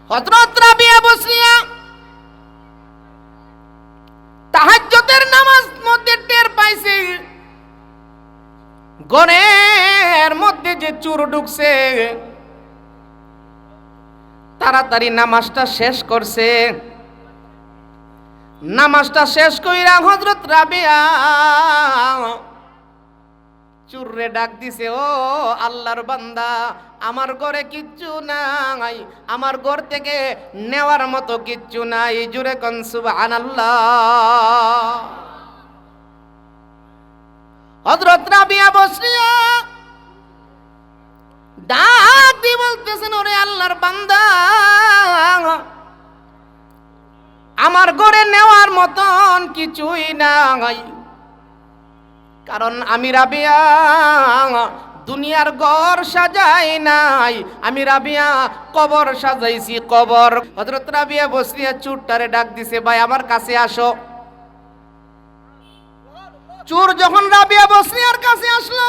হযরত রাবিয়া বসরিয়া তাহাজ্জুদের নামাজ মধ্যে টের পাইছে ঘরের মধ্যে যে চোর ঢুকছে। তাড়াতাড়ি নামাজটা শেষ করছে। নামাজটা শেষ কইরা হযরত রাবিয়া চোররে ডাক দিছে, ও আল্লাহর বান্দা, আমার ঘরে কিচ্ছু নাই, আমার ঘর থেকে নেওয়ার মতো কিচ্ছু নাই। জোরে কোন সুবহানাল্লাহ। হযরত রাবিয়া বসরিয়া ডাক দিয়ে বলতেছেন, ওরে আল্লাহর বান্দা, আমার ঘরে নেওয়ার মতন কিছুই নাই, কারণ আমি রাবিয়া দুনিয়ার ঘর সাজাই নাই, আমি রাবিয়া কবর সাজাইছি, কবর। হযরত রাবিয়া বসরিয়া চোরটারে ডাক দিছে, ভাই আমার কাছে আসো। চোর যখন রাবিয়া বসরিয়ার কাছে আসলো,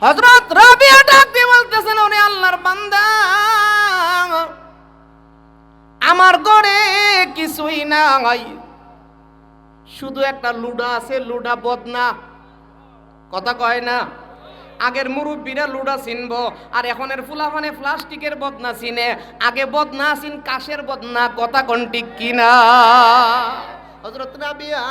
হযরত রাবিয়া ডাক দিয়ে বলতেছেন, ওরে আল্লাহর বান্দা, আমার ঘরে কিছুই নাই, শুধু একটা লুডা আছে, লুডা বদনা। কথা কয় না, আগের মুরব্বীরা লুডা চিনবো, আর এখনের ফুলাফানে প্লাস্টিকের বদনা চিনে। আগে বদনা চিন কাশের বদনা। কথা কোন ঠিক কিনা? হযরত রাবিয়া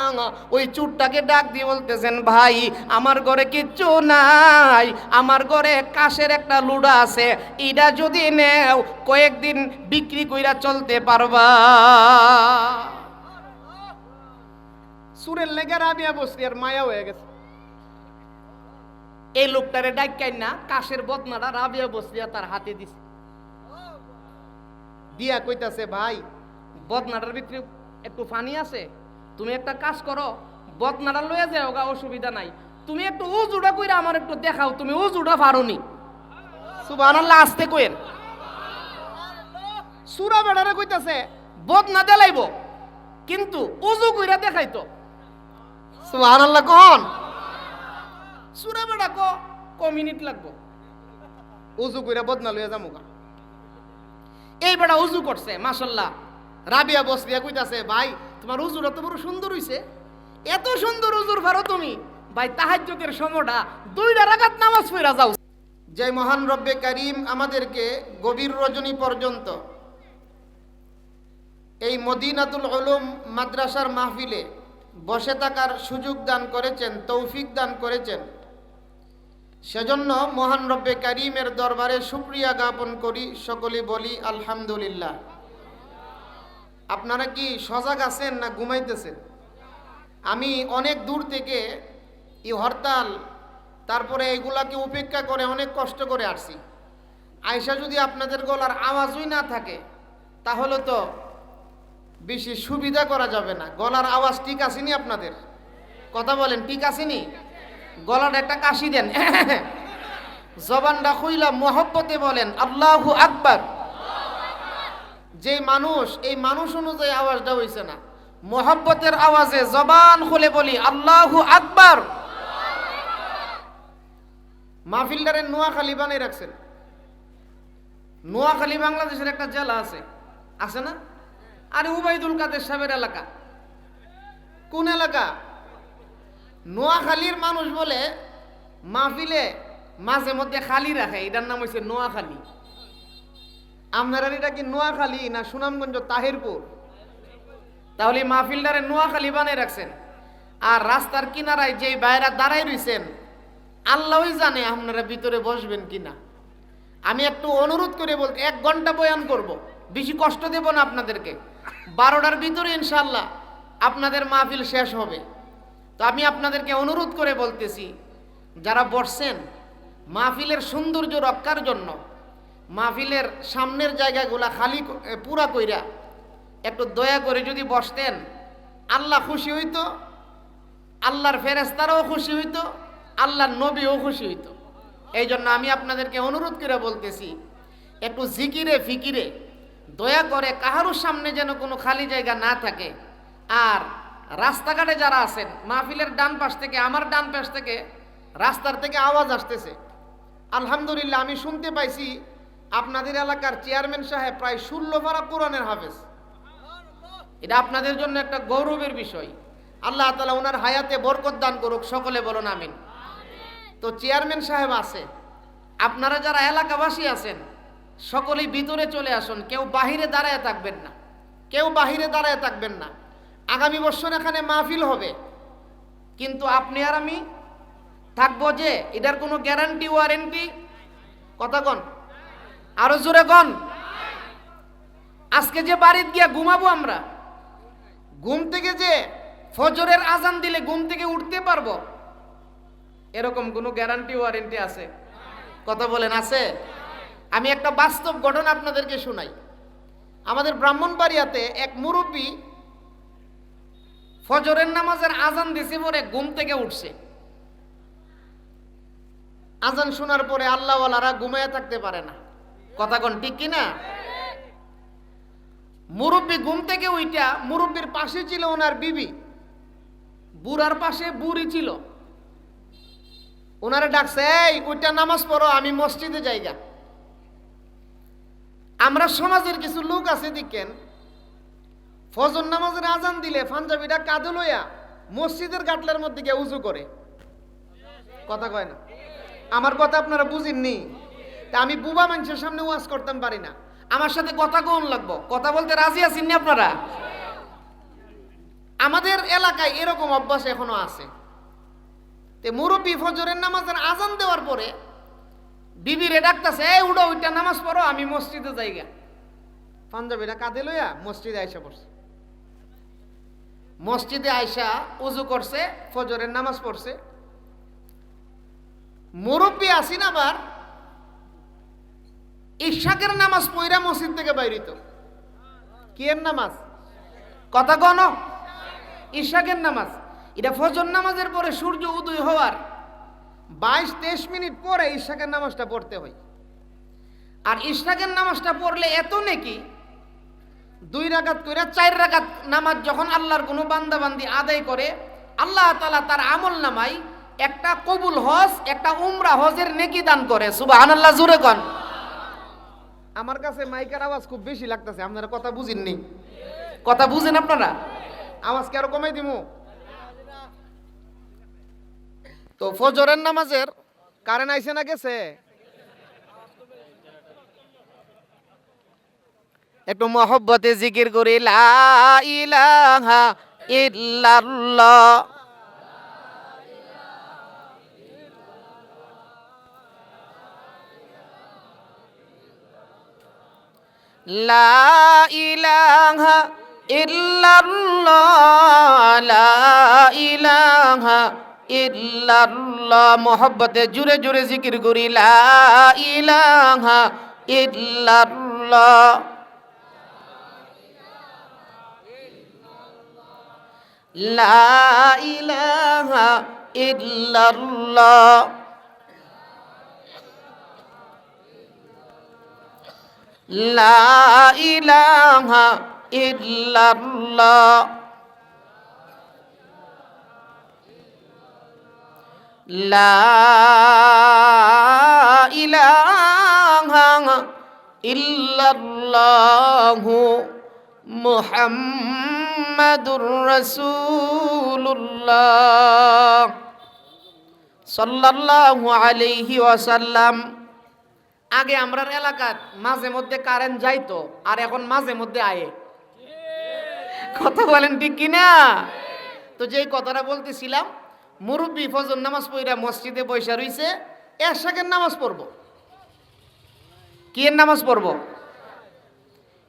ওই চোরটাকে ডাক দিয়ে বলতেছেন, ভাই আমার ঘরে কিচ্ছু নাই, আমার ঘরে কাশের একটা লুডা আছে, এটা যদি নেও কয়েকদিন বিক্রি কইরা চলতে পারবা। চোরের লেগে রাবিয়া বসরিয়ার মায়া হয়ে গেছে। এই লোকটারে ডাক্কাই না কাশের বদনাটা রাবিয়া বসরিয়া তার হাতে দিছে, দিয়া কইতাছে, ভাই বদনাটার ভিতরে একটু পানি আছে, তুমি একটা কাজ করো, বদনাটা লয়ে যাও গা, অসুবিধা নাই, তুমি একটু উজুটা কইরা আমার একটু দেখাও, তুমি উজুটা পারোনি। সুবহানাল্লাহ, আস্তে কইেন। সূরা বেড়ারে কইতাছে বদনা দেলাইব, কিন্তু উজু কইরা দেখাইতো। সুবহানাল্লাহ কোন? সূরা বেড়া ক মিনিট লাগবো, উজু কইরা বদনা লইয়া যামুগা। এই বেড়া উজু করছে, মাশাআল্লাহ। রাবিয়া বসরিয়া কইতাছে, ভাই তোমার উজুটা তো বড় সুন্দর হইছে, এত সুন্দর উজুর পারো তুমি, ভাই তাহাজ্জুদের সময়টা 2 রাকাত নামাজ পড়া যাও। যে মহান রব্বে কারীম আমাদেরকে গভীর রজনী পর্যন্ত এই মদিনাতুল উলুম মাদ্রাসার মাহফিলে বসে থাকার সুযোগ দান করেছেন, তৌফিক দান করেছেন, সেজন্য মহান রব্বে কারীমের দরবারে শুকরিয়া জ্ঞাপন করি। সকলে বলি আলহামদুলিল্লাহ। আপনারা কি সজাগ আছেন না ঘুমাইতেছেন? আমি অনেক দূর থেকে এই হরতাল, তারপরে এগুলাকে উপেক্ষা করে অনেক কষ্ট করে আসছি। আয়সা যদি আপনাদের গলার আওয়াজই না থাকে তাহলে তো বেশি সুবিধা করা যাবে না। গলার আওয়াজ ঠিক আসেনি আপনাদের? কথা বলেন, ঠিক আসেনি? গলার একটা কাশি দেন, জবানটা খুইলা মহব্বতে বলেন আল্লাহু আকবার। যে মানুষ, এই মানুষ অনুযায়ী আওয়াজটা হইছে না, মহব্বতের আওয়াজে জবান খুলে বলি আল্লাহু আকবার। মাহফিলদারে নোয়াখালী বানিয়ে রাখছেন। নোয়াখালী বাংলাদেশের একটা জেলা আছে, আছে না? আরে উবাইদুল কাদের সাহেবের এলাকা। কোন এলাকা? নোয়াখালীর মানুষ বলে মাহফিলে মাঝে মধ্যে খালি রাখে, এটার নাম হয়েছে নোয়াখালী। আপনারা এটা কি নোয়াখালী না সুনামগঞ্জ তাহিরপুর? তাহলে মাহফিলদারে নোয়াখালী বানিয়ে রাখছেন। আর রাস্তার কিনারায় যে বাইরা দাঁড়াই রইছেন, আল্লাহই জানে আপনারা ভিতরে বসবেন কিনা। আমি একটু অনুরোধ করে বলতে, 1 ঘন্টা বয়ান করব, বেশি কষ্ট দেব না আপনাদেরকে। 12টার ভিতরে ইনশাআল্লাহ আপনাদের মাহফিল শেষ হবে। তো আমি আপনাদেরকে অনুরোধ করে বলতেছি, যারা বসছেন মাহফিলের সৌন্দর্য রক্ষার জন্য, মাহফিলের সামনের জায়গাগুলা খালি পুরা কইরা একটু দয়া করে যদি বসতেন, আল্লাহ খুশি হইতো, আল্লাহর ফেরেশতারাও খুশি হইতো, আল্লাহর নবীও খুশি হইতো। এই জন্য আমি আপনাদেরকে অনুরোধ করে বলতেছি, একটু জিকিরে ফিকিরে দয়া করে কাহারুর সামনে যেন কোনো খালি জায়গা না থাকে। আর রাস্তাঘাটে যারা আছেন, মাহফিলের ডান পাশ থেকে, আমার ডান পাশ থেকে রাস্তার থেকে আওয়াজ আসতেছে, আলহামদুলিল্লাহ আমি শুনতে পাইছি আপনাদের এলাকার চেয়ারম্যান সাহেব প্রায় 16 পারা কোরআনের হাফেজ। এটা আপনাদের জন্য একটা গৌরবের বিষয়। আল্লাহ তাআলা ওনার হায়াতে বরকত দান করুক, সকলে বলুন আমিন। তো চেয়ারম্যান সাহেব আছে, আপনারা যারা এলাকাবাসী আছেন সকলেই ভিতরে চলে আসুন, কেউ বাহিরে দাঁড়ায় থাকবেন না, কেউ বাহিরে দাঁড়ায় থাকবেন না। আগামী বছর এখানে মাহফিল হবে, কিন্তু আপনি আর আমি থাকবো যে এটার কোনো গ্যারান্টি ওয়ারেন্টি কথা কন, আরো জোরে কন। আজকে যে বাড়িতে গিয়া ঘুমাবো আমরা, ঘুম থেকে যে ফজরের আজান দিলে ঘুম থেকে উঠতে পারবো এরকম কোনো গ্যারান্টি ওয়ারেন্টি আছে? কথা বলেন আছে? আমি একটা বাস্তব ঘটনা আপনাদেরকে শোনাই। আমাদের ব্রাহ্মণবাড়িয়াতে এক মুরব্বী ফজরের নামাজের আজান দিছে পরে ঘুম থেকে উঠছে। আজান শোনার পরে আল্লাহওয়ালারা ঘুমায় থাকতে পারে না, কথা কোন ঠিক কিনা? মুরব্বী ঘুম থেকে উইটা, মুরব্বীর পাশে ছিল ওনার বিবি, বুড়ার পাশে বুড়ি ছিল। ওনারা ডাকছে, এই ওইটা নামাজ পড়ো, আমি মসজিদে যাইগা। আমরা সমাজের কিছু লোক আছে দেখেন, ফজর নামাজের আজান দিলে পাঞ্জাবিটা কাঁধে লইয়া মসজিদের গাটলার মধ্যে গিয়ে উজু করে, কথা কয় না। আমার কথা আপনারা বুঝেননি? তা আমি বুবা মানুষের সামনে ওয়াজ করতাম পারি না, আমার সাথে কথা কোন লাগবো, কথা বলতে রাজি আছেন আপনারা? আমাদের এলাকায় এরকম অভ্যাস এখনো আছে। তে মুরব্বী ফজরের নামাজের আজান দেওয়ার পরে বিবিরে ডাকতেছে, এই উঠো, ওইটা নামাজ পড়ো, আমি মসজিদে যাইগা। পাঞ্জাবিটা কাঁধে লইয়া মসজিদে আইসা পড়ছে। মসজিদে আইসা উজু করছে, ফজরের নামাজ পড়ছে। মুরব্বী আসিন আবার ইশাকের নামাজ পড়া মসজিদ থেকে বাইরিত। কি এর নামাজ? কথা কন, ইশাকের নামাজ। এটা ফজর নামাজের পরে সূর্য উদয় হওয়ার 22-23 মিনিট পরে ইশাকের নামাজটা পড়তে হয়। আর ইশাকের নামাজটা পড়লে এত নেকি, 2 রাকাত কইরা 4 রাকাত নামাজ যখন আল্লাহর কোনো বান্দা বান্দি আদায় করে, আল্লাহ তাআলা তার আমল নামায় একটা কবুল হজ, একটা উমরা হজের নেকি দান করে। সুবহানাল্লাহ, জোরে কোন। আমার কাছে মাইকের আওয়াজ খুব বেশি লাগতেছে, আপনারা কথা বুঝেননি? কথা বুঝেন আপনারা? আওয়াজ কি আরো কমাই দিমু? তো ফজরের নামাজের কারেন্ট আইছে না গেছে? একটু মহব্বতে জিকির করি, লা ইলাহা ইল্লাল্লাহ। লা ইলাহা ইল্লাল্লাহ, লা ইলাহা ইল্লাল্লাহ। মহব্বতে জুড়ে জুড়ে জিকির করি, লা ইলাহা ইল্লাল্লাহ, লা ইলাহা ইল্লাল্লাহ, লা ইলাহা ইল্লাল্লাহ, লা ইলাহা ইল্লাল্লাহু মুহাম্মাদুর রাসূলুল্লাহ সাল্লাল্লাহু আলাইহি ওয়াসাল্লাম। আগে আমরার এলাকার মাঝে মধ্যে কারেন্ট যাইতো, আর এখন মাঝে মধ্যে আয়ে। কথা বলেন ঠিক কিনা? তো যেই কথাটা বলতেছিলাম, মুরব্বী ফজর নামাজ পড়া মসজিদে বৈশা রইছে, এশাকের নামাজ পড়ব। কি এর নামাজ পড়ব?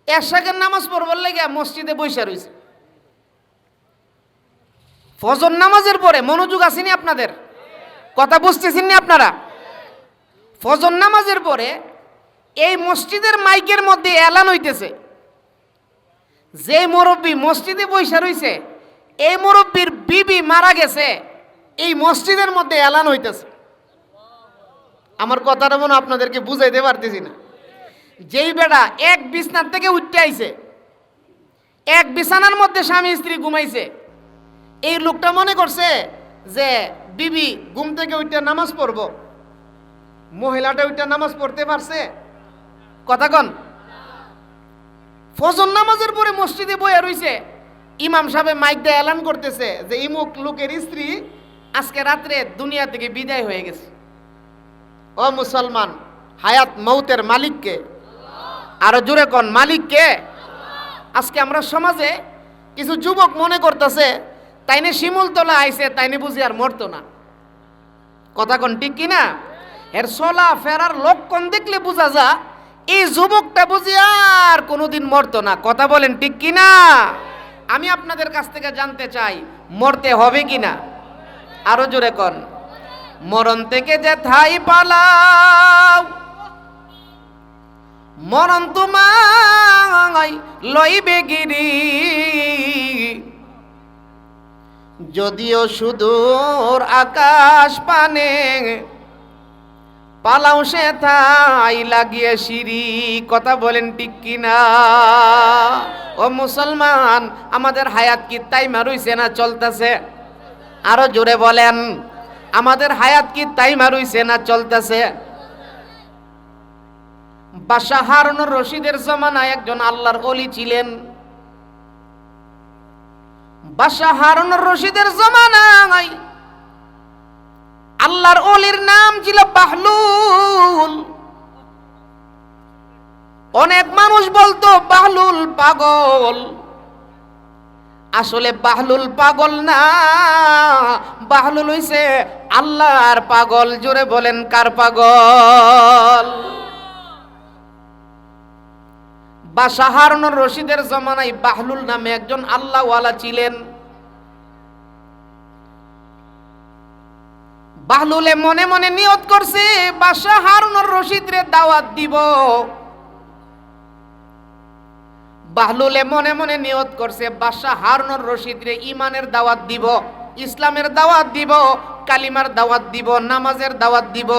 এশাকের নামাজ পড়বার লাগে মসজিদে বৈশা রইছে। ফজর নামাজের পরে মনোযোগ আসেনি আপনাদের? কথা বুঝতেছেন না আপনারা? ফজর নামাজের পরে এই মসজিদের মাইকের মধ্যে এলান হইতেছে, যে মুরব্বী মসজিদে বৈশা রইছে এই মুরব্বীর বিবি মারা গেছে, এই মসজিদের মধ্যে এলান হইতেছে। আমার কথাটা মনে আপনাদেরকে বুঝাইতে পারতেছি না। যেই বেটা এক বিছনার থেকে উঠতে আইছে, এক বিছানার মধ্যে স্বামী স্ত্রী ঘুমাইছে, এই লোকটা মনে করছে যে বিবি ঘুম থেকে উঠতে নামাজ পড়ব। মহিলাটা উঠতে নামাজ পড়তে পারছে? কথা কন। ফজর নামাজের পরে মসজিদে বইয়া রইছে, ইমাম সাহেব মাইক দিয়ে এলান করতেছে যে ইমুক লোকের স্ত্রী আজকে রাত্রে দুনিয়া থেকে বিদায় হয়ে গেছে। ও মুসলমান, হায়াত মৌতের মালিককে? আরো জোরে কোন, মালিককে? আজকে আমরা সমাজে কিছু যুবক মনে করতেছে তাইনে শিমুলতলা আইছে তাইনে বুঝি আর মরতো না। কথা কোন ঠিক কিনা? এর চলা ফেরার লক্ষণ দেখলে বোঝা যা এই যুবকটা বুঝি আর কোনোদিন মরতো না। কথা বলেন ঠিক কিনা? আমি আপনাদের কাছ থেকে জানতে চাই, মরতে হবে কিনা? আরো জোরে কোন। মরণ থেকে যে ঠাই পালাও, মরণ তোমায় লইবে গিরি, যদিও সুদূর আকাশ পানে, পালাও সে ঠাই লাগিয়ে সিঁড়ি। কথা বলেন ঠিক কিনা? ও মুসলমান, আমাদের হায়াত কি টাইমা রইছে না চলতেছে? আরো জোরে বলেন, আমাদের হায়াত কি টাইমা রইছে না চলতেছে? বাদশাহ হারুনুর রশিদের জামানায় একজন আল্লাহর ওলি ছিলেন। বাদশাহ হারুনুর রশিদের জামানায় আল্লাহর ওলির নাম ছিল বাহলুল। অনেক মানুষ বলতো বাহলুল পাগল, আসলে বাহলুল পাগল না, বাহলুল হইছে আল্লাহর পাগল। জোরে বলেন, কার পাগল? বাদশাহ হারুনুর রশিদের জামানায় বাহলুল নামে একজন আল্লাহওয়ালা ছিলেন। বাহলুলে মনে মনে নিয়ত করছে বাদশাহ হারুনুর রশিদরে দাওয়াত দিব। বাহলুলে মনে মনে নিয়ত করছে বাদশাহ হারুনুর রশিদরে ইমানের দাওয়াত দিব, ইসলামের দাওয়াত দিব, কালিমার দাওয়াত দিব, নামাজের দাওয়াত দিব।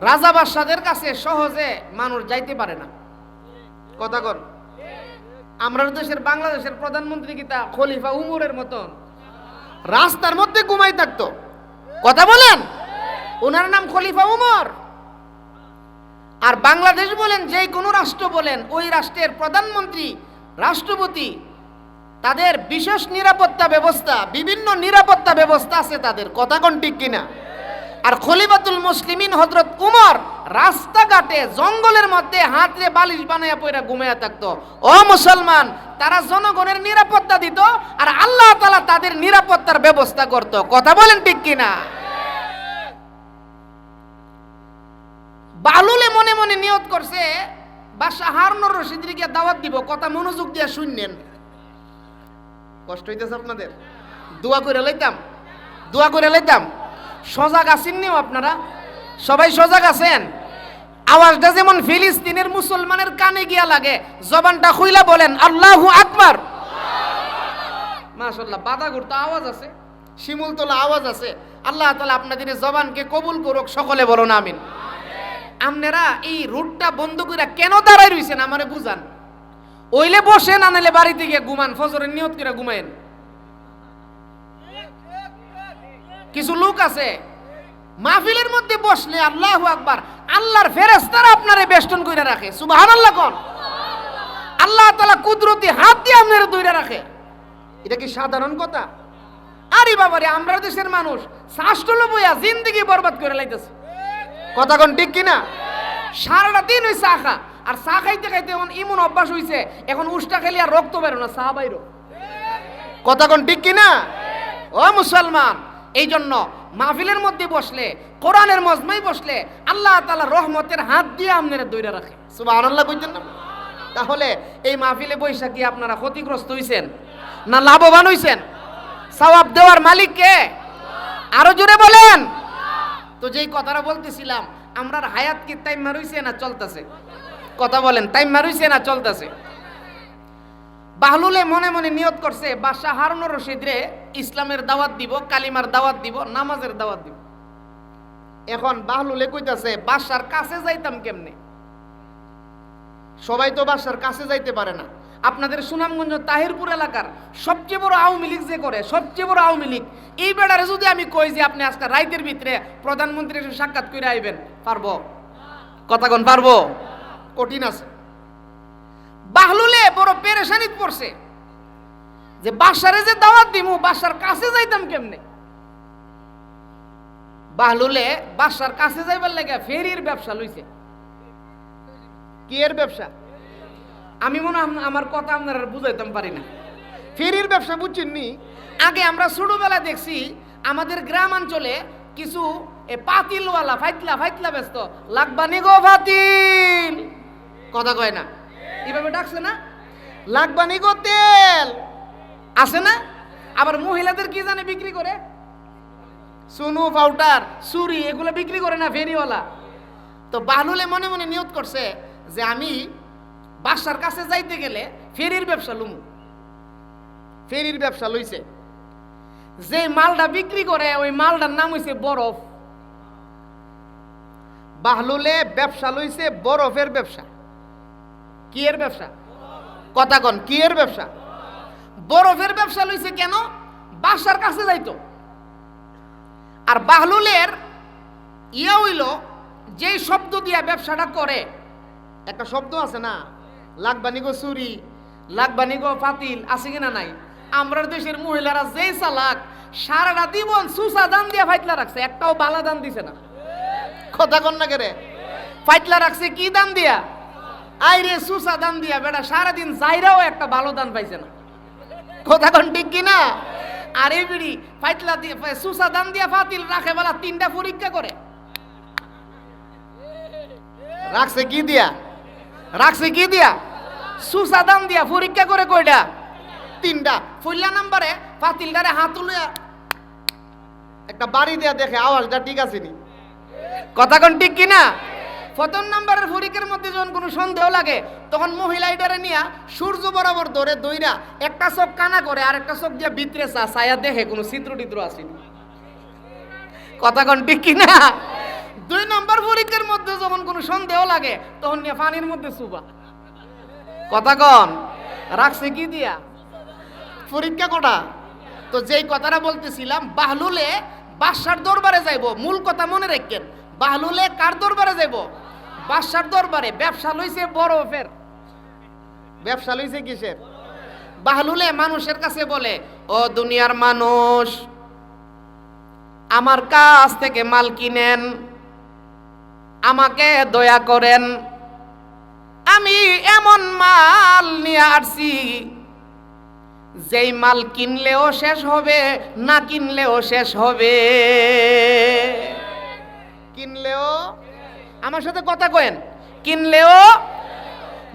রাজা বাদশাদের কাছে সহজে মানুষ যাইতে পারে না। কথা কন। আমরা দেশের বাংলাদেশের প্রধানমন্ত্রী কিতা খলিফা উমরের মতন রাস্তার মধ্যে ঘুমাই থাকতো। কথা বলেন, ওনার নাম খলিফা উমর। আর বাংলাদেশ বলেন, যে কোনো রাষ্ট্র বলেন, ওই রাষ্ট্রের প্রধানমন্ত্রী, রাষ্ট্রপতি, তাদের বিশেষ নিরাপত্তা ব্যবস্থা, বিভিন্ন নিরাপত্তা ব্যবস্থা আছে তাদের। কথা কোন ঠিক কিনা? আর খলিফাতুল মুসলিমিন হযরত উমর রাস্তাঘাটে জঙ্গলের মধ্যে হাতে বালিশ বানায়া পয়রা ঘুমায়া থাকতো। ও মুসলমান, তারা জনগণের নিরাপত্তা দিত আর আল্লাহ তাআলা তাদের নিরাপত্তার ব্যবস্থা করত। কথা বলেন ঠিক কিনা? বাহলুলে মনে মনে নিয়ত করছে বাদশাহ হারুনুর রশিদকে দাওয়াত দিব। কথা মনোযোগ দিয়ে শুনলেন। কষ্ট হইতেছে আপনাদের? দোয়া করে লইতাম, দোয়া করে লইতাম। সজাগ আছেন নিও আপনারা? সবাই সজাগ আছেন? আওয়াজটা যেমন ফিলিস্তিনের মুসলমানের কানে গিয়া লাগে, জবানটা খুইলা বলেন আল্লাহু আকবার। মাশাআল্লাহ, বাদাগুর তো আওয়াজ আছে, শিমুলতলা আওয়াজ আছে। আল্লাহ তাআলা আপনাদের জবানকে কবুল করুক। সকলে বলুন আমিন। আপনারা এই রুটটা বন্ধ করে কেন দাঁড়ায় রইছেন আমারে বুঝান। ওইলে বসেন, আনাইলে বাড়িতে গিয়ে ঘুমান, ফজরের নিয়ত করে ঘুমায়েন। কিছু লোক আছে মাহফিলের মধ্যে বসলে আল্লাহু আকবার, আল্লাহর ফেরেশতারা আপনারে বেষ্টন কইরা রাখে। সুবহানাল্লাহ কোন। আল্লাহ তাআলা কুদরতি হাত দিয়ে আপনারে ধইরা রাখে। এটা কি সাধারণ কথা? আরে বাবারে, আমরা দেশের মানুষ শাস্ত্রল বইয়া জিন্দেগি বরবাদ করে লাইতেছে। কথা কোন ঠিক কিনা? সারাটা দিন ওই চা খা, আর চা খাইতে খাইতে এখন ইমন অভ্যাস হইছে, এখন উষ্টা খেলে আর রক্ত বেরো না, চা বাইরো। কথা কোন ঠিক কিনা? ও মুসলমান, এই জন্য মাহফিলের মধ্যে বসলে, কোরআনের মজমায় বসলে আল্লাহ তাআলা রহমতের হাত দিয়ে আপনারা ধরে রাখে। সুবহানাল্লাহ কইতেন না? তাহলে এই মাহফিলে বৈশা কি আপনারা ক্ষতিগ্রস্ত হইছেন না লাভবান হইছেন? সওয়াব দেওয়ার মালিক কে? আরো জোরে বলেন। তো যেই কথাটা বলতেছিলাম, আমরার হায়াত কি টাইম মারুইছে না চলতেছে? কথা বলেন, টাইম মারুইছে না চলতেছে? বাহলুলে মনে মনে নিয়ত করছে বাদশাহ হারুনুর রশিদরে ইসলামের দাওয়াত দিব, কালিমার দাওয়াত দিব, নামাজের দাওয়াত দিব। এখন বাহলুলে কইতাছে বাদশার কাছে যাইতাম কেমনে? সবাই তো বাদশার কাছে যাইতে পারে না। আপনাদের সুনামগঞ্জ তাহিরপুর এলাকার সবচেয়ে বড় আওয়ামী লীগ যে করে, সবচেয়ে বড় আওয়ামী লীগ, এই বেড়ারে যদি আমি কই যে আপনি আজকে রাইতের ভিতরে প্রধানমন্ত্রীর সাক্ষাৎ করে আইবেন, পারবো? কথা কোন পারবো? কঠিন আছে। বাহলুলে বড় পেরেশানিত পড়ছে যে বাসারে যে দাওয়াত দিমু, বাসার কাছে যাইতাম কেমনে। বাহলুলে বাসার কাছে যাইবার লাগে ফেরির ব্যবসা লইছে। কি এর ব্যবসা? আমি মনে হয় আমার কথা আপনারা বুঝাইতাম পারি না। ফেরির ব্যবসা বুঝছেন নি? আগে আমরা ছোটবেলা দেখছি আমাদের গ্রাম অঞ্চলে কিছু পাতিলওয়ালা ফাইতলা ব্যস্ত, লাগবানি গো ফাতিল, কথা কয় না, এভাবে ডাকছে না? লাগবানি গো তেল আছে না? আবার মহিলাদের কি জানে বিক্রি করে, সুনু পাউডার সুরি এগুলো বিক্রি করে না ফেরিওয়ালা। তো বাহলুলে মনে মনে নিয়ত করছে যে আমি বাসার কাছে যাইতে গেলে ফেরির ব্যবসা লুমু। ফেরির ব্যবসা লইছে। যে মালটা বিক্রি করে ওই মালটার নাম হইছে বরফ। বাহলুলে ব্যবসা লইছে বরফের ব্যবসা। কি এর ব্যবসা? কথা কন, কি এর ব্যবসা? বরফের ব্যবসা লইছে। কেন? বাসার কাছে যাইতো। আর বাহলুলের ইয়া হইল যে শব্দ দিয়া ব্যবসাটা করে, একটা শব্দ আছে না, লাগবানি গো চুরি, লাগবানি গো পাতিল, আছে কিনা নাই? আমরা দেশের মহিলারা যেই চালাক, সারাটা জীবন সুসা দান দিয়া ফাইতলা রাখছে, একটাও বালা দান দিছে না। কথা কন না কেরে? ফাইতলা রাখছে কি দান দিয়া? আইরে সুসা দান দিয়া। বেটা সারাদিন যাইরাও একটা ভালো দান পাইছে না। কথা কন ঠিক কিনা? আর এই বিড়ি ফাইতলা দিয়ে সুসা দান দিয়া ফাতিল রাখে বেলা 3টা পরীক্ষা করে। রাখছে কি দিয়া? রাখছে কি দিয়া? সুসা দান দিয়া পরীক্ষা করে। কয়টা? 3টা। ফইলা নাম্বারে ফাতিলটারে হাত তুলে একটা বাড়ি দিয়া দেখে আওয়াজটা ঠিক আছে নি। কথা কোন ঠিক কিনা? প্রথম নাম্বারের পরীক্ষার মধ্যে যখন কোনো সন্দেহ লাগে তখন মহিলা এটারে নিয়া সূর্য বরাবর ধরে দইরা একটা চোখ কানা করে আর একটা চোখ দিয়া ভিতরে ছায়া দেখে কোনো চিত্র টিত্র আসেনি। কথা কোন ঠিক কিনা? 2 নম্বর পরীক্ষার মধ্যে যখন কোনো সন্দেহ লাগে তখন নিয়ে পানির মধ্যে চুবা। কথা কন, রাখছে কি দিয়া? পরীক্ষা কটা? তো যেই কথাটা বলতেছিলাম, বাহলুলে বাদশার দরবারে যাইব। মূল কথা মনে রাখেন, বাহলুলে কার দরবারে যাইব? বাদশার দরবারে। ব্যবসা লইছে বরফের। ব্যবসা লইছে কিসের? বাহলুলে মানুষের কাছে বলে, ও দুনিয়ার মানুষ, আমার কাছ থেকে মাল কিনেন, আমাকে দয়া করেন, আমি এমন মাল নিয়ে আসছি যেই মাল কিনলেও শেষ হবে, না কিনলেও শেষ হবে। কিনলেও, আমার সাথে কথা কয়েন, কিনলেও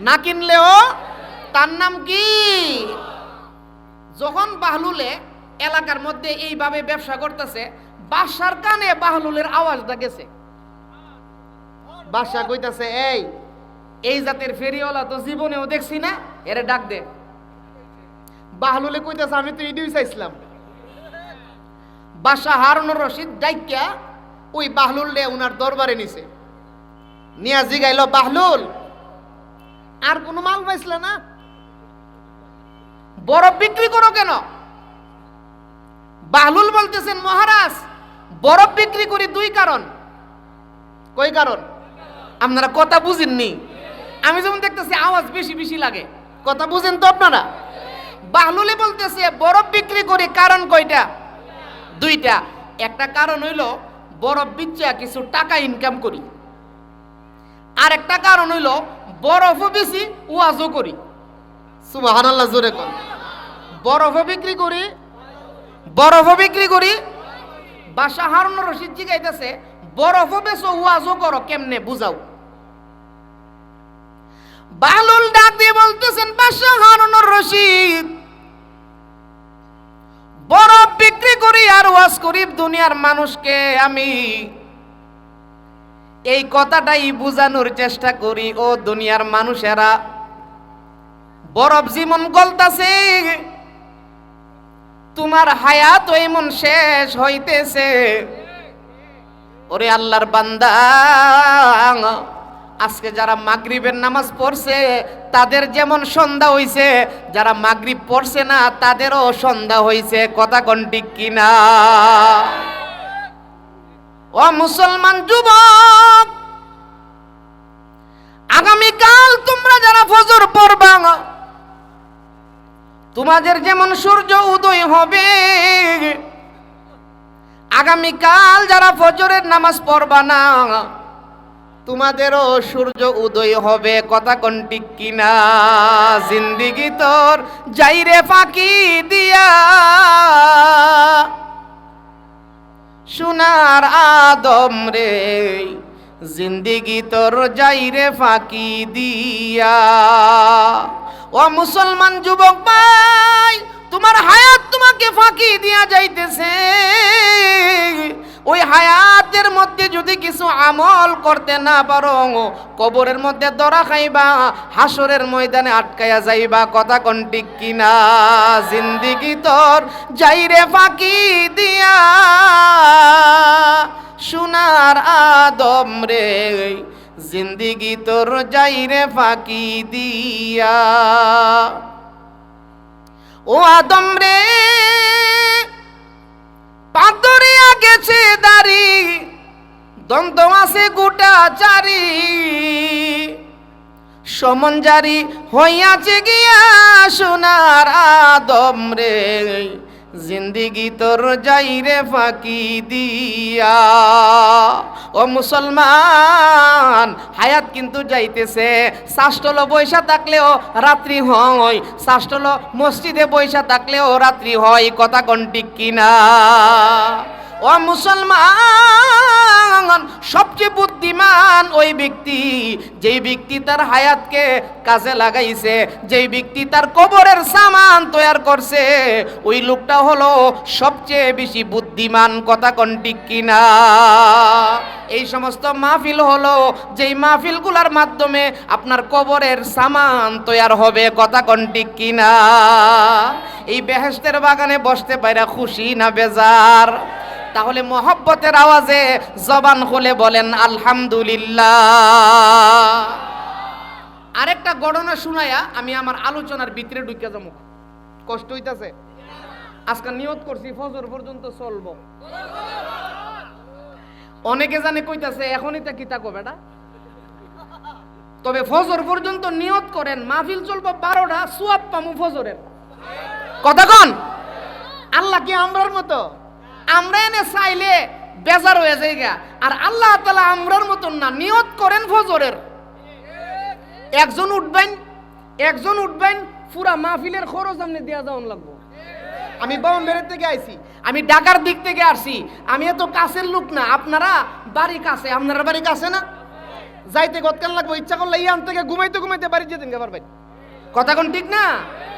না কিনলেও। তার নাম কি? যখন বাহলুলে এলাকার মধ্যে এইভাবে ব্যবসা করতেছে, বাদশার কানে বাহলুলের আওয়াজটা গেছে। বাদশা কইতাছে, এই জাতের ফেরিওয়ালা তো জীবনেও দেখছি না, এরে ডাক দে। বাহলুলে কইতাছে, আমি তো এটাই চাইছিলাম। বাদশা হারুনুর রশিদ ডাইকা ওই বাহলুলে উনার দরবারে নিছে। নিয়া জিগাইল, বাহলুল আর কোনো মাল পাইছিল না? বরফ বিক্রি করো কেন? বাহলুল বলতেছেন, মহারাজ বরফ বিক্রি করি 2 কারণ। কই কারণ? আপনারা কথা বুঝেননি। আমি যেমন দেখতেছি আওয়াজ বেশি বেশি লাগে, কথা বুঝেন তো আপনারা? বাহলুলে বলতেছে বরফ বিক্রি করি কারণ কয়টা? 2টা। একটা কারণ হইল বরফ বিচ্ছা কিছু টাকা ইনকাম করি, আর একটা কারণ হইল বরফও বেশি ওয়াজও করি। সুবহানাল্লাহ, জোরে কোন। বরফও বিক্রি করি, বরফও বিক্রি করি। বাদশা হারুনুর রশিদ জিগাইতেছে, বরফও বেশো ওয়াজও করো, কেমনে বুঝাও? বাহলুল ডাক দিয়ে বলতেছেন, বাদশা হারুনুর রশিদ, বরফ বিক্রি করি আর ওয়াজ করি দুনিয়ার মানুষকে আমি এই কথাটাই বুঝানোর চেষ্টা করি। ও দুনিয়ার মানুষেরা, বরফ যেমন গলতাছে, তোমার হায়াত এমন শেষ হইতেছে। ওরে আল্লাহর বান্দা, আজকে যারা মাগরিবের নামাজ পড়ছে তাদের যেমন সন্ধ্যা হইছে, যারা মাগরিব পড়ছে না তাদেরও সন্ধ্যা হইছে। কথা কোন ঠিক কিনা? ও মুসলমান যুবক, যারা ফজর পড়বা, তোমাদের যেমন সূর্য উদয় হবে, আগামীকাল যারা ফজরের নামাজ পড়বা না, তোমাদেরও সূর্য উদয় হবে। কথা কোন ঠিক কিনা? জিন্দিগি তোর যাইরে ফাঁকি দিয়া, সোনার আদম রে, জিন্দিগি তোর যাইরে ফাঁকি দিয়া। ও মুসলমান যুবক ভাই, তোমার হায়াত তোমাকে ফাঁকি দিয়া যাইতেছে। ওই হায়াতের মধ্যে যদি কিছু আমল করতে না পারো, কবরের মধ্যে ধরা খাইবা, হাসরের ময়দানে আটকায়া যাইবা। কথা কোন ঠিক কিনা? জিন্দিগি তোর যাইরে ফাঁকি দিয়া, সোনার আদম রে, জিন্দিগি তোর যাইরে ফাঁকি দিয়া। ও আদম রে, পাদরিয়া গেছে দাড়ি, দ্বন্দ্ব আছে গোটা চারি, সমন জারি হইয়াছে গিয়া, সোনার আদম রে, জিন্দিগি তোর যাইরে ফাঁকি দিয়া। ও মুসলমান, হায়াত কিন্তু যাইতেছে। শাস্ত্রল বৈশা থাকলেও রাত্রি হয়, শাস্ত্রল মসজিদে বৈশা থাকলেও রাত্রি হয়। কথা কোন ঠিক কিনা? ও মুসলমান, সবচেয়ে বুদ্ধিমান ওই ব্যক্তি, যেই ব্যক্তি তার হায়াতকে কাজে লাগাইছে, যেই ব্যক্তি তার কবরের সামান তৈরি করছে, ওই লোকটা হলো সবচেয়ে বেশি বুদ্ধিমান। কথা কোন ঠিক কিনা? এই সমস্ত মাহফিল হলো যেই মাহফিলগুলোর মাধ্যমে আপনার কবরের সামান তৈরি হবে। কথা কোন ঠিক কিনা? এই বেহেশতের বাগানে বসতে পাইরা খুশি না বেজার? তাহলে মহব্বতের আওয়াজে জবান খুলে বলেন আলহামদুলিল্লাহ। আরেকটা ঘটনা শুনাইয়া আমি আমার আলোচনার ভিতরে ঢুকে যাবো। কষ্ট হইতাছে? আজকে নিয়ত করছি ফজর পর্যন্ত চলবো। অনেকে জানে কইতাছে এখনই তা কিতা কবে না, তবে ফজর পর্যন্ত নিয়ত করেন, মাহফিল চলবো 12টা, সুয়াব পামু ফজরের। কথা কোন? আল্লাহ কি আমরার মতো? আমরা এনে চাইলে বেজার হয়ে যায়গা, আর আল্লাহ তাআলা আমরার মতন না। নিয়ত করেন ফজরের, একজন উঠবেন, পুরা মাহফিলের খরচ আপনি দেয়া যাওয়ান লাগবো। আমি বাউন্ডারি থেকে আইছি, আমি ঢাকার দিক থেকে আসছি, আমি এত কাছের লোক না। আপনারা বাড়ি কাছে, আপনারা বাড়ি কাছে না? যাইতে কতক্ষণ লাগবো? ইচ্ছা করলে ইয়ান থেকে ঘুমাইতে বাড়ি যেতেন গা পারবেন। কথা কোন ঠিক না?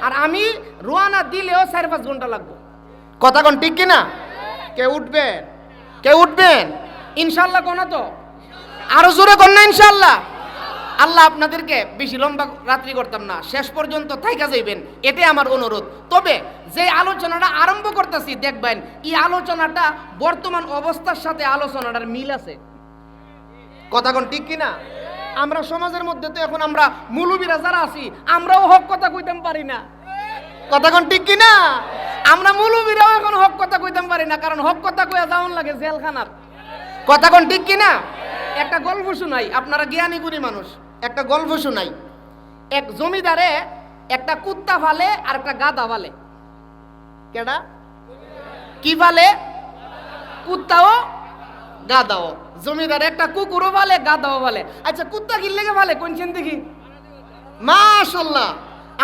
আর আমি রোয়ানা দিলেও 4-5 ঘন্টা লাগবো। কথা কোন ঠিক কিনা? কে উঠবেন? ইনশাল্লাহ কোন তো আরো জোরে কোন না ইনশাল্লাহ। আল্লাহ আপনাদেরকে বেশি লম্বা রাত্রি করতাম না, শেষ পর্যন্ত থাইকা যাইবেন, এতে আমার অনুরোধ। তবে যে আলোচনাটা আরম্ভ করতেছি, দেখবেন এই আলোচনাটা বর্তমান অবস্থার সাথে আলোচনাটার মিল আছে। কথা কোন ঠিক কিনা? আমরা সমাজের মধ্যে তো এখন আমরা মুলুবিরা যারা আছি, আমরাও হক কথা কইতাম পারি না। কথা কোন ঠিক কিনা? আমরা মুলুবিরাও এখন হক কথা কইতাম পারি না, কারণ হক কথা কইয়া যাওন লাগে জেলখানার। কথা কোন ঠিক কিনা? একটা গল্প শুনাই, আপনারা জ্ঞানী গুণী মানুষ, একটা গল্প শুনাই। এক জমিদারে একটা কুত্তা ফালে আর একটা গাধা ফালে। কেডা কি ফালে? কুত্তাও গাধাও। জমিদার একটা কুকুরও ফালে, গাধাও ফালে। আচ্ছা, কুত্তা কি লেগে ফালে কোনছেন দেখি? মাশাআল্লাহ,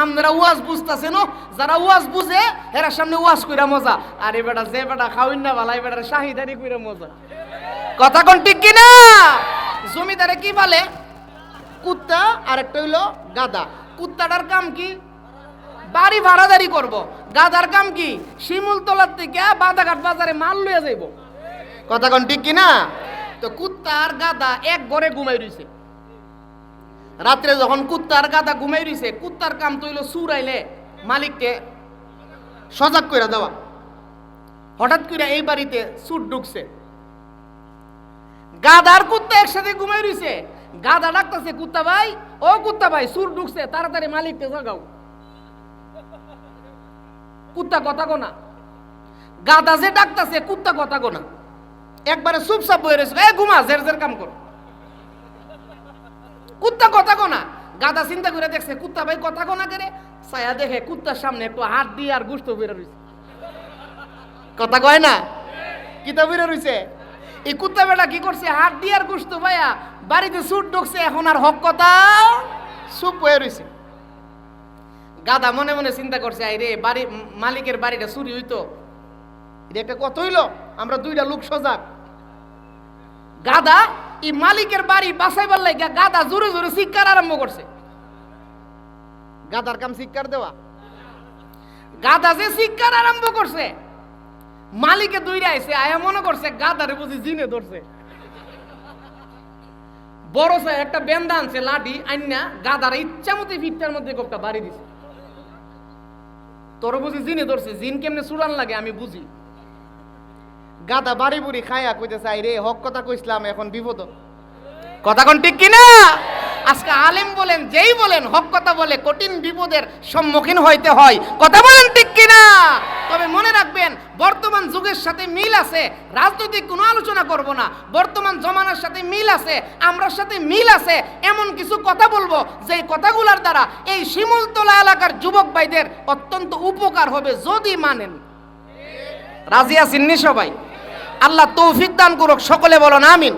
আমরা ওয়াজ বুঝতাছেন, যারা ওয়াজ বুঝে এরা সামনে ওয়াজ কইরা মজা। আরে বেটা, যে বেটা খাওইন না ভালাই বেটার শাহিদারি কইরা মজা। কথা কোন ঠিক কিনা? জমিদারে কি ফালে? কুত্তা আর একটা হইলো গাধা। কুত্তাটার কাম কি? বাড়ি ভাড়াদারি করব। গাধার কাম কি? শিমুল তলার থেকে বাদাঘাট বাজারে মাল লইয়া যাইব। কথা কোন ঠিক কিনা? তো কুত্তা আর গাধা এক ঘরে ঘুমাই রইছে। রাত্রে যখন কুত্তা আর গাধা ঘুমাই রইছে, কুত্তার কাম তো হইলো চুর আইলে মালিককে সজাগ কইরা দেওয়া। হঠাৎ করে এই বাড়িতে চুর ঢুকছে, গাধার কুত্তা একসাথে ঘুমাই রইছে। গাধা ডাকতেছে, কুত্তা ভাই, ও কুত্তা ভাই, চুর ঢুকছে, তাড়াতাড়ি মালিককে জাগাও। কুত্তা কথা কোনা। গাধা যে ডাকতেছে, কুত্তা কথা কোনা। একবারে চুপচাপ বয়ে রয়েছে, এ ঘুমা, জের জের কাম কর। কুত্তা কথা কোনা, গাদা চিন্তা করে দেখছে কুত্তা ভাই কথা কোনা করে, ছায়া দেখে কুত্তার সামনে একটু হাত দিয়ে আর গোশত বের হইছে। কথা কয় না, কিতা বের হইছে? এই কুত্তা বেটা কি করছে, হাত দিয়ে আর গোশত ভাইয়া বাড়িতে সুট ঢুকছে, এখন আর হক কথা চুপ হয়ে রইছে। গাদা মনে মনে চিন্তা করছে, আই রে বাড়ি মালিকের বাড়িটা চুরি হইতো, এটা একটা কত হইলো, আমরা দুইটা লোক সজাগ। গাদা এই মালিকের বাড়ি বাঁচাইবার লাগে গাদা জোরে জোরে চিৎকার আরম্ভ করছে। গাদার কাম চিৎকার দেওয়া। গাদা যে চিৎকার আরম্ভ করছে, মালিকে দৌড়ে আইছে, আয়া মনে করছে গাদারে বুঝি জিনে ধরছে। বড় সে একটা বেন্দা আনছে লাঠি আইনা গাদার ইচ্ছা মতো ফিটটার মধ্যে একটা বাড়ি দিছে। তোর বুঝি জিনে ধরছে, জিন কেমনে চুরান লাগে আমি বুঝি। গাদা বাড়ি বুড়ি খায়া কইতেছে, আই রে হক কথা কইছিলাম, এখন বিপদ। কথা কোন ঠিক কিনা? আজকে আলেম বলেন যেই বলেন হক কথা বলে কঠিন বিপদের সম্মুখীন হইতে হয়। কথা বলেন ঠিক কিনা? তবে মনে রাখবেন বর্তমান যুগের সাথে মিল আছে, রাজনৈতিক কোনো আলোচনা করব না, বর্তমান জমানার সাথে মিল আছে, আমরার সাথে মিল আছে, এমন কিছু কথা বলবো যে কথাগুলোর দ্বারা এই শিমুলতলা এলাকার যুবক ভাইদের অত্যন্ত উপকার হবে যদি মানেন। রাজি আছেন নি সবাই? আল্লাহ তৌফিক দান করুক, সকলে বলেন আমিন।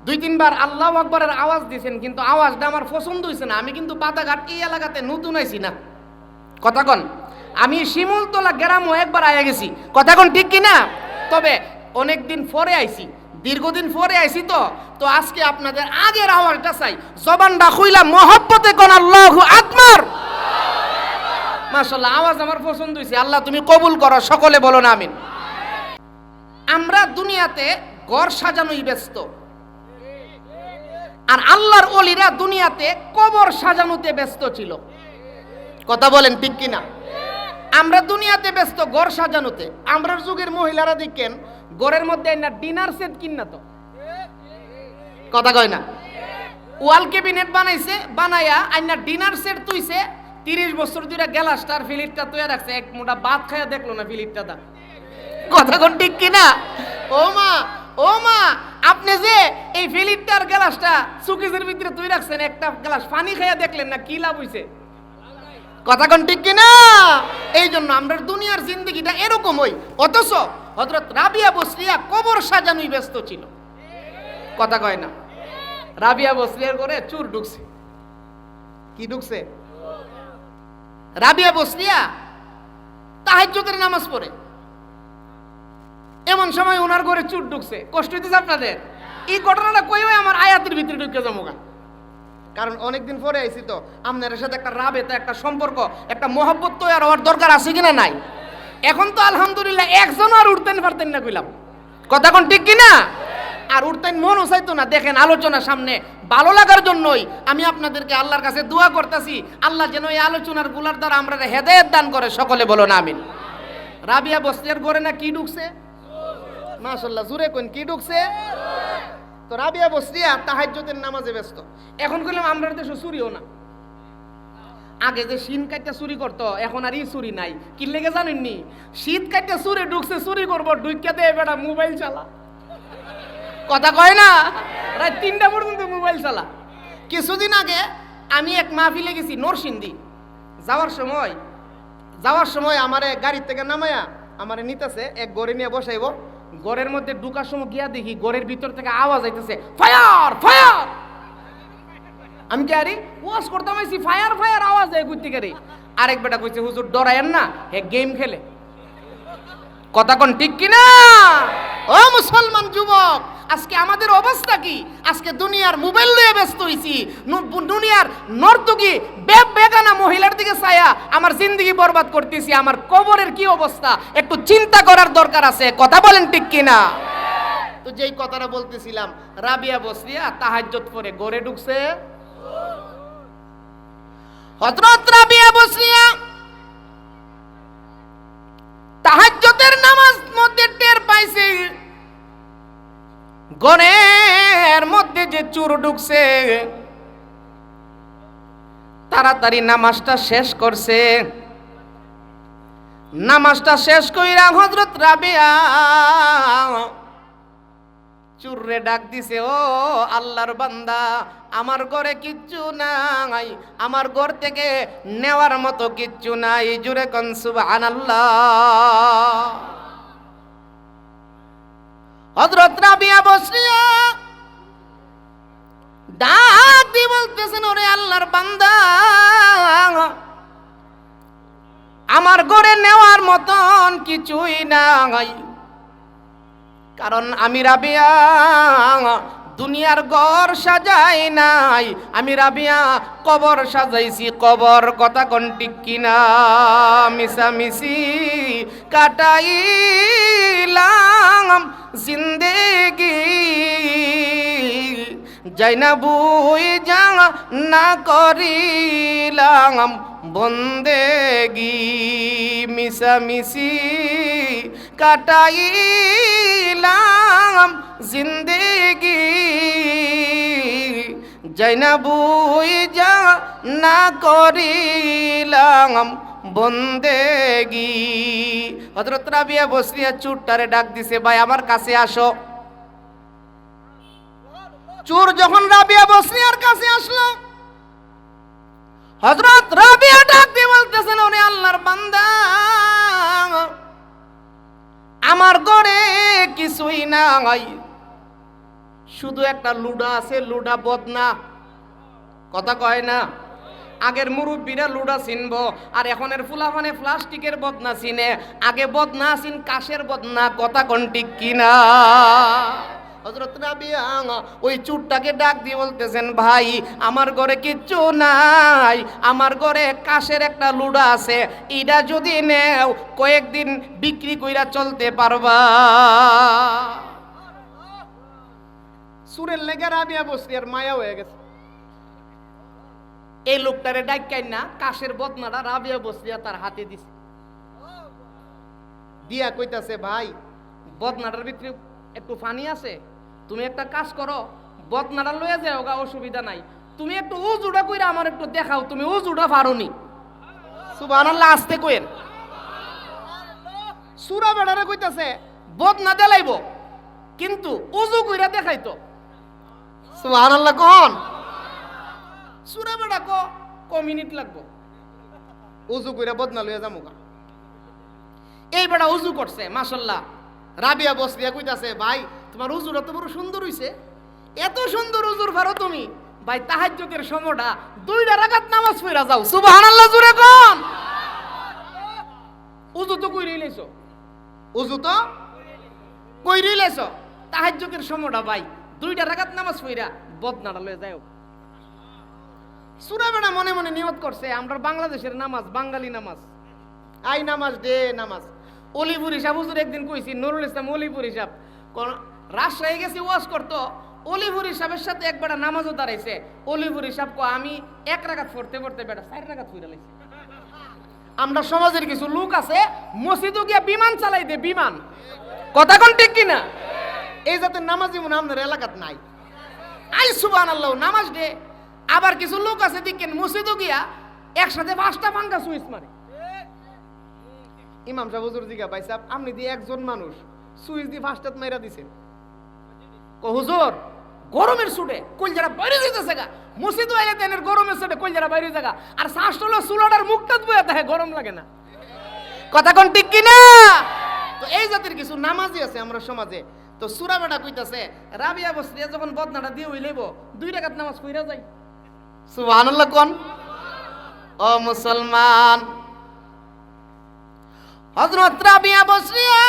দুই তিনবার আল্লাহু আকবারের আওয়াজ দিয়েছেন, কিন্তু আওয়াজটা আমার পছন্দ হয়েছে না। আমি কিন্তু বাতাঘাট এই এলাকাতে নতুন আইছি না। কথা কন, আমি শিমুলতলা গ্রামও একবার আয়া গেছি। কথা কন ঠিক কিনা? তবে অনেকদিন পরে আইছি, দীর্ঘদিন পরে আইছি, তো আজকে আপনাদের আগের আওয়াজটা চাই। জবানটা খুইলা মহব্বতে কোন আল্লাহু আকবার। মাশাআল্লাহ, আওয়াজ আমার পছন্দ হয়েছে। আল্লাহ তুমি কবুল করো, সকলে বলো না আমিন। আমরা দুনিয়াতে ঘর সাজানোই ব্যস্ত, আর আল্লাহর ওলিরা দুনিয়াতে কবর সাজানোতে ব্যস্ত ছিল। কথা বলেন ঠিক কিনা? আমরা দুনিয়াতে ব্যস্ত ঘর সাজানোতে। আমরার যুগের মহিলারা দেখেন ঘরের মধ্যে না ডিনার সেট কিনা, তো কথা কয় না, ওয়াল ক্যাবিনেট বানাইছে, বানায়া আইনা ডিনার সেট তুইছে। 30 বছর ধরে গ্যালাসটার ফিলিটটা তৈরি রাখছে, এক মোটা ভাত খায়া দেখলো না ফিলিটটা দা। কথা কোন ঠিক কিনা? ও মা, ও মা, আপনি যে এই ফিলিটটার গ্লাসটা সুকেজের ভিতরে তুই রাখছেন, একটা গ্লাস পানি খাইয়া দেখলেন না, কি লাভ হইছে? কথা কোন ঠিক কিনা? এই জন্য আমরা দুনিয়ার জিন্দগিটা এরকমই। অথচ হযরত রাবিয়া বসরিয়া কবর সাজানোই ব্যস্ত ছিল। কথা কয় না? রাবিয়া বসরিয়ার ঘরে চোর ঢুকছে। কি ঢুকছে? রাবিয়া বসরিয়া তাহাজ্জুদের নামাজ পড়ে, এমন সময় ওনার ঘরে চোর ঢুকছে। কষ্ট হইতেছে আপনাদের? এই ঘটনাটা কই হয় আমার আয়াতের ভিতরে ঢুকে যাবো, কারণ অনেকদিন পরে আইছি, তো আপনার সাথে একটা রাবেতা, একটা সম্পর্ক, একটা মহব্বত তৈরি হওয়ার দরকার আছে কিনা নাই? এখন তো আলহামদুলিল্লাহ একজনও আর উঠতেন পারতেন না কইলাম। কথা কোন ঠিক কিনা? আর উঠতেন মনও চাইতো না। দেখেন আলোচনা সামনে ভালো লাগার জন্যই আমি আপনাদেরকে আল্লাহর কাছে দোয়া করতেছি, আল্লাহ যেন এই আলোচনার গুলার দ্বারা আমরা হেদায়েত দান করে, সকলে বলো না আমিন। রাবিয়া বসরিয়ার ঘরে না কি ঢুকছে? মাশাআল্লাহ, জুরে কোন কি ঢুকছে? তো রাবিয়া বসরিয়া তাহাজ্জুদের নামাজে ব্যস্ত। এখন কইলাম আমরা দেশে চুরিও না। আগে যে শীত কাটটা চুরি করতো, এখন আর এই চুরি নাই। কি লেগে জানেননি? শীত কাটটা চুরি ঢুকছে, চুরি করবো, ঢুকিয়া দেয় বেটা মোবাইল চালা। কথা কয় না? রাত 3টা পর্যন্ত মোবাইল চালা। কিছুদিন আগে আমি এক মাহফিলে গেছি নরসিংদী। যাওয়ার সময় আমারে গাড়ির থেকে নামায়া আমারে নিতেছে, এক গড়ে নিয়ে বসাইবো। ঘরের মধ্যে ঢুকার সময় গিয়া দেখি ঘরের ভিতর থেকে আওয়াজ আইতেছে, ফায়ার ফায়ার। আমি কি আরে ওয়াজ করতাম, আইছি ফায়ার ফায়ার আওয়াজ হয় কই থেকে রে? আরেক বেটা কইছে, হুজুর ডরায়েন না, হে গেম খেলে। কথা কোন ঠিক কিনা? ও মুসলমান যুবক, আজকে আমাদের অবস্থা কি? আজকে দুনিয়ার মোবাইল নিয়ে ব্যস্ত হইছি, দুনিয়ার নর্তকী বেগানা মহিলার দিকে ছায়া আমার জিন্দগি বরবাদ করতেছি। আমার কবরের কি অবস্থা একটু চিন্তা করার দরকার আছে। কথা বলেন ঠিক কিনা? তো যেই কথাটা বলতেছিলাম, রাবিয়া বসরিয়া তাহাজ্জুদ পড়ে ঘরে ঢুকছে। হযরত রাবিয়া বসরিয়া তাহাজ্জুদের নামাজ মধ্যে টের পাইছে ঘরের মধ্যে যে চোর ঢুকছে। তাড়াতাড়ি নামাজটা শেষ করছে। নামাজটা শেষ কইরা হযরত রাবিয়া চুররে ডাক দিছে, ও আল্লাহর বান্দা, আমার ঘরে কিচ্ছু নাই, আমার ঘর থেকে নেওয়ার মতো কিচ্ছু নাই। জুরে কোন সুবহানাল্লাহ। হযরত রাবিয়া বসরিয়া ডাক দিয়ে বলতেছেন, ওরে আল্লাহর বান্দা, আমার ঘরে নেওয়ার মতন কিছুই নাই, কারণ আমি রাবিয়া দুনিয়ার ঘর সাজাই নাই, আমি রাবিয়া কবর সাজাইছি, কবর। কথা কোন ঠিক কিনা? মিশামিশি কাটাইলাম জিন্দেগি, যাই না বুই যা না করিলাম বন্দেগি, মিশামিশি কাটাইলাম জিন্দেগি, যাই না বুই যা না করিলাম বন্দেগি। হযরত রাবিয়া বসরিয়া চুরটারে ডাক দিছে, ভাই আমার কাছে আসো। চোর যখন রাবিয়া বসরিয়ার কাছে আসলো, হযরত রাবিয়া ডাক দিয়ে বলতেছেন, ওরে আল্লাহর বান্দা, আমার ঘরে কিছুই নাই, শুধু একটা লুডা আছে, লুডা বদনা। কথা কয় না? আগের মুরব্বীরা লুডা চিনবো, আর এখনের ফুলাফানে প্লাস্টিকের বদনা চিনে। আগে বদনা চিন কাশের বদনা। কথা কোন ঠিক কিনা? হযরত রাবিয়া ওই চুরটাকে ডাক দিয়ে বলতেছেন, ভাই আমার ঘরে কিচ্ছু নাই, আমার ঘরে কাশের একটা লুডা আছে, এটা যদি নেও কয়েকদিন বিক্রি কইরা চলতে পারবা। সুরের লেগে রাবিয়া বসরিয়ার মায়া হয়ে গেছে। এই লোকটারে ডাকাই না কাশের বদনাটা রাবিয়া বসরিয়া তার হাতে দিছে, দিয়া কইতাছে, ভাই বদনাটার ভিতরে একটু পানি আছে, তুমি একটা কাজ করো, বদনাটা লয়ে যাও গা, অসুবিধা নাই, তুমি একটু উজুটা কইরা আমার একটু দেখাও, তুমি উজুটা পারোনি। সুবহানাল্লাহ। আস্তে কইেন। সুরা বেড়ারে কইতাছে বদনা দেলাইব, কিন্তু উজু কইরা দেখাইতো। সুবহানাল্লাহ। কোন সুরা বেড়া ক মিনিট লাগবো, উজু কইরা বদনা লইয়া যামু গা। এই বেড়া উজু করছে, মাশাআল্লাহ। রাবিয়া বসরিয়া কইতাছে, ভাই তোমার উজুর এত বড় সুন্দর হইছে, এত সুন্দর উজুর পারো তুমি, ভাই তাহাজ্জুদের সময়টা 2 রাকাত নামাজ পড়া যাও। সুবহানাল্লাহ। জোরে কোন। উজু তো কইরেই লইছো, উজু তো কইরেই লইছো, তাহাজ্জুদের সময়টা ভাই 2 রাকাত নামাজ পড়া বদনাটা লয়ে যাও। সূরা বেটা মনে মনে নিয়ত করছে, আমরা বাংলাদেশের নামাজ, বাঙালি নামাজ, আই নামাজ, দে নামাজ। অলিপুর হিসাব হুজুর একদিন কইছি, নুরুল ইসলাম অলিপুর হিসাব রাজশাহী গেছে ওয়াজ করতো, অলিপুর হিসাবের সাথে একবার নামাজও দাঁড়াইছে। অলিপুর হিসাব আমি 1 রাকাত পড়তে পড়তে বেটা 4 রাকাত পড়ে লাইছি। আমরা সমাজের কিছু লোক আছে মসজিদে গিয়া বিমান চালাই দে, বিমান। কথা কোন ঠিক কিনা? এই জাতের নামাজি মনে আপনার এলাকাত নাই। আই সুবহানাল্লাহ, নামাজ দে। আবার কিছু লোক আছে দেখেন মসজিদে গিয়া একসাথে 5টা পাঙ্কা সুইচ মারে। ইমাম সাহেব হুজুর জিগা, ভাই সাহেব আপনি দিয়ে একজন মানুষ সুইচ দিয়ে 5টাত মাইরা দিছেন। কো হুজুর গরমের সুটে কইলজারা বাইরে যাইতেছে গা, মসজিদে আইলে তেনের গরমের সুটে কইলজারা বাইরে জায়গা, আর শাসটলো চুলাটার মুখটা বইয়া থাকে, গরম লাগে না। কথা কোন ঠিক কিনা? তো এই জাতের কিছু নামাজি আছে আমরা সমাজে। তো সূরা বেটা কইতাছে, রাবিয়া বসরিয়া যখন বদনাটা দিয়ে হইলেব 2 রাকাত নামাজ পড়া যায়। সুবহানাল্লাহ। কোন ও মুসলমান, হযরত রাবিয়া বসরিয়া